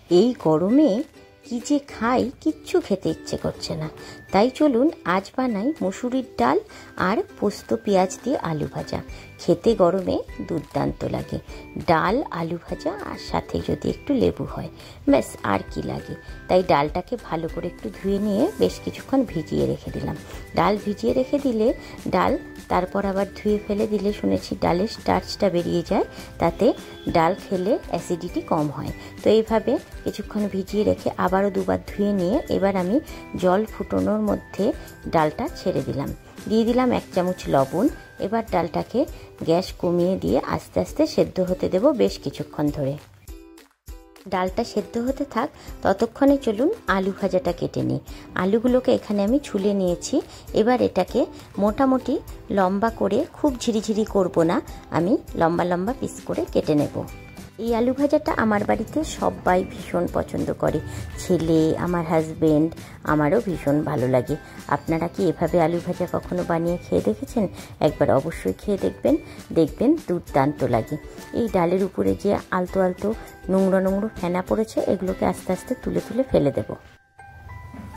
এই গরমে কি যে খাই কিচ্ছু খেতে ইচ্ছে করছে না। তাই চলুন আজ বানাই মুসুরির ডাল আর পোস্ত পেঁয়াজ দিয়ে আলু ভাজা। খেতে গরমে দুর্দান্ত লাগে। ডাল আলু ভাজা আর সাথে যদি একটু লেবু হয়, ব্যাস আর কি লাগে। তাই ডালটাকে ভালো করে একটু ধুয়ে নিয়ে বেশ কিছুক্ষণ ভিজিয়ে রেখে দিলাম। ডাল ভিজিয়ে রেখে দিলে ডাল তারপর আবার ধুয়ে ফেলে দিলে শুনেছি ডালের স্টার্চটা বেরিয়ে যায়, তাতে ডাল খেলে অ্যাসিডিটি কম হয়। তো এইভাবে কিছুক্ষণ ভিজিয়ে রেখে আবারও দুবার ধুয়ে নিয়ে এবার আমি জল ফুটানোর মধ্যে ডালটা ছেড়ে দিলাম, দিয়ে দিলাম 1 চামচ লবণ। এবার ডালটাকে গ্যাস কমিয়ে দিয়ে আস্তে আস্তে সেদ্ধ হতে দেব বেশ কিছুক্ষণ ধরে। ডালটা সেদ্ধ হতে থাক, ততক্ষণে চলুন আলু ভাজাটা কেটে নিই। আলুগুলোকে এখানে আমি ছুলে নিয়েছি। এবার এটাকে মোটামুটি লম্বা করে, খুব ঝিরিঝিরি করব না, আমি লম্বা লম্বা পিস করে কেটে নেব। এই আলু ভাজাটা আমার বাড়িতে সবাই ভীষণ পছন্দ করে, ছেলে, আমার হাজবেন্ড, আমারও ভীষণ ভালো লাগে। আপনারা কি এভাবে আলু ভাজা কখনো বানিয়ে খেয়ে দেখেছেন? একবার অবশ্যই খেয়ে দেখবেন, দেখবেন দুর্দান্ত লাগে। এই ডালের উপরে যে আলতো আলতো নোংরা নোংরা ফেনা পড়েছে, এগুলোকে আস্তে আস্তে তুলে তুলে ফেলে দেব।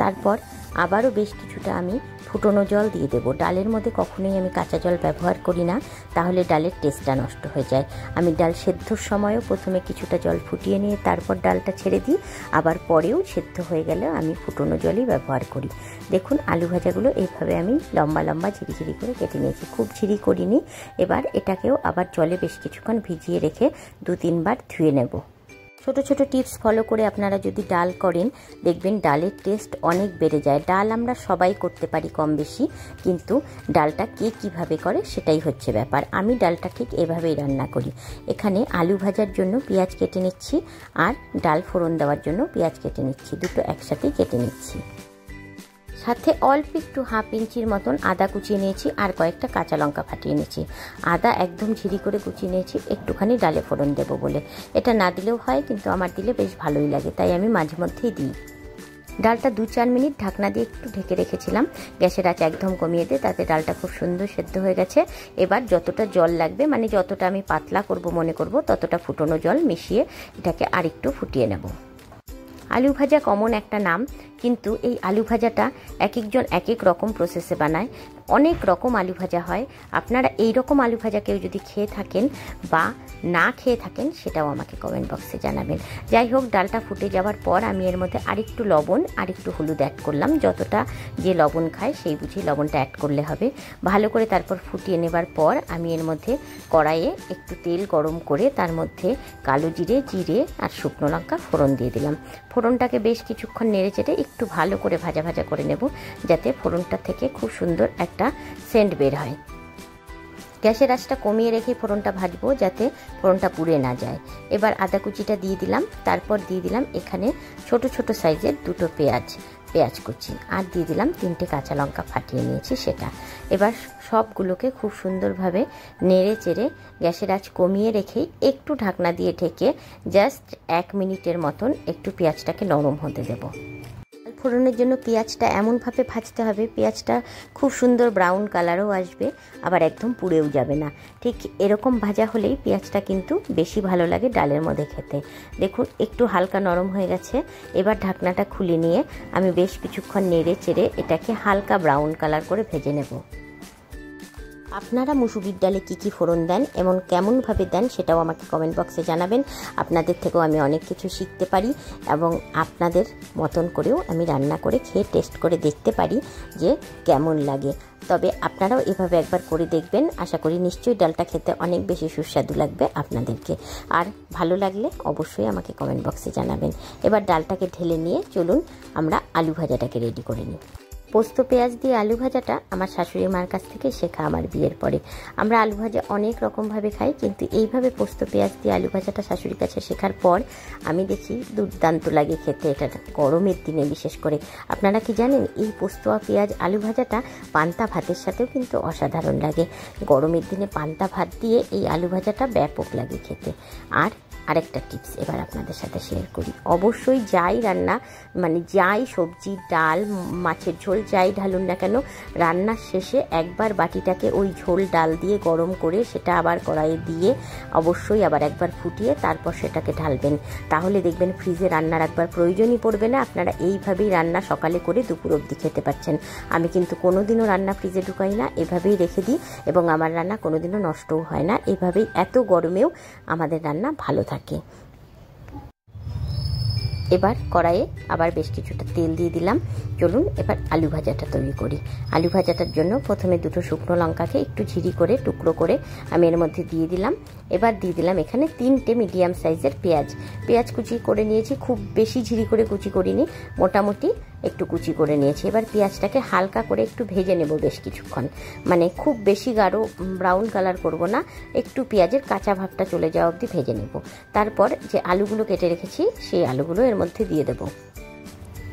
তারপর আবারও বেশ কিছুটা আমি ফুটনো জল দিয়ে দেবো। ডালের মধ্যে কখনোই আমি কাঁচা জল ব্যবহার করি না, তাহলে ডালের টেস্টটা নষ্ট হয়ে যায়। আমি ডাল সেদ্ধর সময়ও প্রথমে কিছুটা জল ফুটিয়ে নিয়ে তারপর ডালটা ছেড়ে দিই, আবার পরেও সেদ্ধ হয়ে গেলে আমি ফুটনো জলই ব্যবহার করি। দেখুন আলু ভাজাগুলো এইভাবে আমি লম্বা লম্বা ঝিরিঝিরি করে কেটে নিয়েছি, খুব ঝিরি করিনি। এবার এটাকেও আবার জলে বেশ কিছুক্ষণ ভিজিয়ে রেখে 2-3 বার ধুয়ে নেব। ছোট ছোট টিপস ফলো করে আপনারা যদি ডাল করেন, দেখবেন ডালের টেস্ট অনেক বেড়ে যায়। ডাল আমরা সবাই করতে পারি কম বেশি, কিন্তু ডালটা কে কীভাবে করে সেটাই হচ্ছে ব্যাপার। আমি ডালটা ঠিক এভাবেই রান্না করি। এখানে আলু ভাজার জন্য পেঁয়াজ কেটে নিচ্ছি আর ডাল ফোড়ন দেওয়ার জন্য পেঁয়াজ কেটে নিচ্ছি, দুটো একসাথেই কেটে নিচ্ছি। সাথে অল্প একটু 1/2 ইঞ্চির মতন আদা কুচিয়ে নিয়েছি আর কয়েকটা কাঁচা লঙ্কা ফাটিয়ে নিয়েছি। আদা একদম ঝিরি করে কুচিয়ে নিয়েছি একটুখানি ডালে ফোড়ন দেবো বলে। এটা না দিলেও হয়, কিন্তু আমার দিলে বেশ ভালোই লাগে, তাই আমি মাঝে মধ্যেই দিই। ডালটা 2-4 মিনিট ঢাকনা দিয়ে একটু ঢেকে রেখেছিলাম। গ্যাসের আঁচ একদম কমিয়ে দিয়ে, তাতে ডালটা খুব সুন্দর সেদ্ধ হয়ে গেছে। এবার যতটা জল লাগবে, মানে যতটা আমি পাতলা করব মনে করব, ততটা ফুটনো জল মিশিয়ে এটাকে আরেকটু ফুটিয়ে নেব। আলু ভাজা কমন একটা নাম, কিন্তু এই আলু ভাজাটা এক একজন এক এক রকম প্রসেসে বানায়। অনেক রকম আলু ভাজা হয়। আপনারা এই রকম আলু ভাজা কেউ যদি খেয়ে থাকেন বা না খেয়ে থাকেন, সেটাও আমাকে কমেন্ট বক্সে জানাবেন। যাই হোক, ডালটা ফুটে যাওয়ার পর আমি এর মধ্যে আরেকটু লবণ আর একটু হলুদ অ্যাড করলাম। যতটা যে লবণ খায় সেই বুঝে লবণটা অ্যাড করলে হবে। ভালো করে তারপর ফুটিয়ে নেবার পর আমি এর মধ্যে কড়াইয়ে একটু তেল গরম করে তার মধ্যে কালো জিরে, জিরে আর শুকনো লঙ্কা ফোড়ন দিয়ে দিলাম। ফোড়নটাকে বেশ কিছুক্ষণ নেড়ে চেড়ে একটু ভালো করে ভাজা ভাজা করে নেব, যাতে ফোড়নটা থেকে খুব সুন্দর একটা সেন্ট বের হয়। গ্যাসের আঁচটা কমিয়ে রেখে ফোড়নটা ভাজবো, যাতে ফোড়নটা পুড়ে না যায়। এবার আদা কুচিটা দিয়ে দিলাম, তারপর দিয়ে দিলাম এখানে ছোট ছোট সাইজের 2টো পেঁয়াজ কুচি, আর দিয়ে দিলাম 3টে কাঁচা লঙ্কা ফাটিয়ে নিয়েছি সেটা। এবার সবগুলোকে খুব সুন্দরভাবে নেড়ে চেড়ে গ্যাসের আঁচ কমিয়ে রেখেই একটু ঢাকনা দিয়ে ঢেকে জাস্ট 1 মিনিটের মতন একটু পেঁয়াজটাকে নরম হতে দেবো। ফোড়নের জন্য পেঁয়াজটা এমনভাবে ভাজতে হবে, পেঁয়াজটা খুব সুন্দর ব্রাউন কালারও আসবে, আবার একদম পুড়েও যাবে না। ঠিক এরকম ভাজা হলেই পেঁয়াজটা কিন্তু বেশি ভালো লাগে ডালের মধ্যে খেতে। দেখুন একটু হালকা নরম হয়ে গেছে। এবার ঢাকনাটা খুলে নিয়ে আমি বেশ কিছুক্ষণ নেড়ে চেড়ে এটাকে হালকা ব্রাউন কালার করে ভেজে নেব। আপনারা মুসুরির ডালে কী কী ফোড়ন দেন এবং কেমনভাবে দেন সেটাও আমাকে কমেন্ট বক্সে জানাবেন। আপনাদের থেকেও আমি অনেক কিছু শিখতে পারি এবং আপনাদের মতন করেও আমি রান্না করে খেয়ে টেস্ট করে দেখতে পারি যে কেমন লাগে। তবে আপনারাও এভাবে একবার করে দেখবেন, আশা করি নিশ্চয়ই ডালটা খেতে অনেক বেশি সুস্বাদু লাগবে আপনাদেরকে। আর ভালো লাগলে অবশ্যই আমাকে কমেন্ট বক্সে জানাবেন। এবার ডালটাকে ঢেলে নিয়ে চলুন আমরা আলু ভাজাটাকে রেডি করে নিই। পোস্ত পেঁয়াজ দিয়ে আলু ভাজাটা আমার শাশুড়ি মার কাছ থেকে শেখা আমার বিয়ের পরে। আমরা আলু ভাজা অনেক রকমভাবে খাই, কিন্তু এইভাবে পোস্ত পেঁয়াজ দিয়ে আলু ভাজাটা শাশুড়ির কাছে শেখার পর আমি দেখি দুর্দান্ত লাগে খেতে, এটা গরমের দিনে বিশেষ করে। আপনারা কি জানেন, এই পোস্ত পেঁয়াজ আলু ভাজাটা পান্তা ভাতের সাথেও কিন্তু অসাধারণ লাগে। গরমের দিনে পান্তা ভাত দিয়ে এই আলু ভাজাটা ব্যাপক লাগে খেতে। আর আরেকটা টিপস এবার আপনাদের সাথে শেয়ার করি। অবশ্যই যাই রান্না মানে যাই সবজি ডাল মাছের ঝোল যাই ঢালুন না কেন, রান্নার শেষে একবার বাটিটাকে ওই ঝোল ডাল দিয়ে গরম করে সেটা আবার কড়াইয়ে দিয়ে অবশ্যই আবার একবার ফুটিয়ে তারপর সেটাকে ঢালবেন। তাহলে দেখবেন ফ্রিজে রান্না রাখবার প্রয়োজনই পড়বে না। আপনারা এইভাবেই রান্না সকালে করে দুপুর অবধি খেতে পাচ্ছেন। আমি কিন্তু কোনোদিনও রান্না ফ্রিজে ঢুকাই না, এভাবেই রেখে দিই এবং আমার রান্না কোনোদিনও নষ্টও হয় না। এভাবেই এত গরমেও আমাদের রান্না ভালো থাকে। এবার কড়াইয়ে আবার বেশ কিছুটা তেল দিয়ে দিলাম। চলুন এবার আলু ভাজাটা তৈরি করি। আলু ভাজাটার জন্য প্রথমে দুটো শুকনো লঙ্কাকে একটু ঝিরি করে টুকরো করে আমি এর মধ্যে দিয়ে দিলাম। এবার দিয়ে দিলাম এখানে 3টে মিডিয়াম সাইজের পেঁয়াজ কুচি করে নিয়েছি, খুব বেশি ঝিরি করে কুচি করিনি, মোটামুটি একটু কুচি করে নিয়েছি। এবার পেঁয়াজটাকে হালকা করে একটু ভেজে নেব বেশ কিছুক্ষণ, মানে খুব বেশি গাঢ় ব্রাউন কালার করব না, একটু পেঁয়াজের কাঁচা ভাবটা চলে যাওয়া অবধি ভেজে নেব। তারপর যে আলুগুলো কেটে রেখেছি সেই আলুগুলো এর মধ্যে দিয়ে দেব।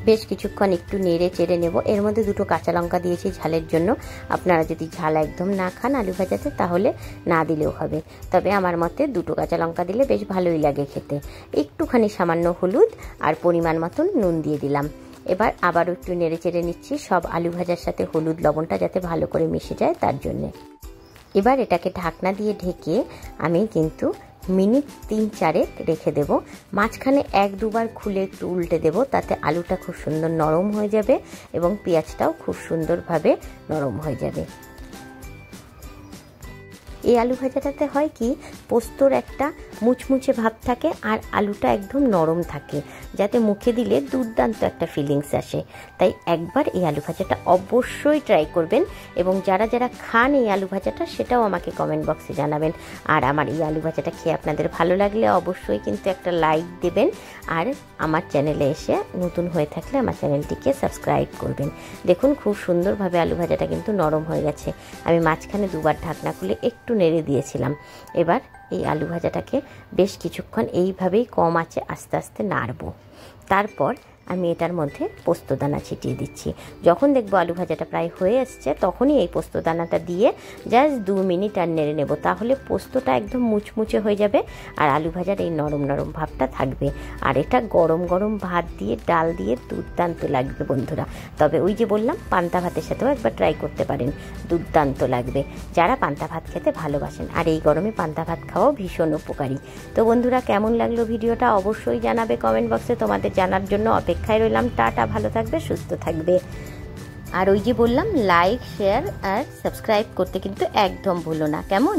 বেশ কিছুক্ষণ একটু নেড়ে চেড়ে নেব। এর মধ্যে দুটো কাঁচা লঙ্কা দিয়েছি ঝালের জন্য। আপনারা যদি ঝাল একদম না খান আলু ভাজাতে তাহলে না দিলেও হবে, তবে আমার মতে দুটো কাঁচা লঙ্কা দিলে বেশ ভালোই লাগে খেতে। একটুখানি সামান্য হলুদ আর পরিমাণ মতন নুন দিয়ে দিলাম। এবার আবারও একটু নেড়ে চেড়ে নিচ্ছি, সব আলু ভাজার সাথে হলুদ লবণটা যাতে ভালো করে মিশে যায় তার জন্যে। এবার এটাকে ঢাকনা দিয়ে ঢেকে আমি কিন্তু মিনিট 3-4 রেখে দেব। মাঝখানে 1-2 বার খুলে একটু উল্টে দেব, তাতে আলুটা খুব সুন্দর নরম হয়ে যাবে এবং পেঁয়াজটাও খুব সুন্দরভাবে নরম হয়ে যাবে। এই আলু ভাজাটাতে হয় কি, পোস্তর একটা মুচমুচে ভাব থাকে আর আলুটা একদম নরম থাকে, যাতে মুখে দিলে দুর্দান্ত একটা ফিলিংস আসে। তাই একবার এই আলু ভাজাটা অবশ্যই ট্রাই করবেন এবং যারা যারা খান এই আলু ভাজাটা সেটাও আমাকে কমেন্ট বক্সে জানাবেন। আর আমার এই আলু ভাজাটা খেয়ে আপনাদের ভালো লাগলে অবশ্যই কিন্তু একটা লাইক দেবেন, আর আমার চ্যানেলে এসে নতুন হয়ে থাকলে আমার চ্যানেলটিকে সাবস্ক্রাইব করবেন। দেখুন খুব সুন্দরভাবে আলু ভাজাটা কিন্তু নরম হয়ে গেছে। আমি মাঝখানে 2 বার ঢাকনা খুলে একটু নেড়ে দিয়েছিলাম। এবার এই আলু ভাজাটাকে বেশ কিছুক্ষণ এইভাবেই কম আঁচে আস্তে আস্তে নাড়ব। তারপর আমি এটার মধ্যে পোস্তদানা ছিটিয়ে দিচ্ছি। যখন দেখবো আলু ভাজাটা প্রায় হয়ে আসছে তখনই এই পোস্তদানাটা দিয়ে জাস্ট 2 মিনিট আর নেড়ে নেব, তাহলে পোস্তটা একদম মুচমুচে হয়ে যাবে আর আলু ভাজার এই নরম নরম ভাবটা থাকবে। আর এটা গরম গরম ভাত দিয়ে ডাল দিয়ে দুর্দান্ত লাগবে বন্ধুরা। তবে ওই যে বললাম পান্তা ভাতের সাথেও একবার ট্রাই করতে পারেন, দুর্দান্ত লাগবে যারা পান্তা ভাত খেতে ভালোবাসেন। আর এই গরমে পান্তা ভাত খাওয়াও ভীষণ উপকারী। তো বন্ধুরা কেমন লাগলো ভিডিওটা অবশ্যই জানাবে কমেন্ট বক্সে, তোমাদের জানার জন্য অপেক্ষায় রইলাম। টাটা, ভালো থাকবে, সুস্থ থাকবে। আর ওই যে বললাম লাইক শেয়ার আর সাবস্ক্রাইব করতে কিন্তু একদম ভুলো না, কেমন?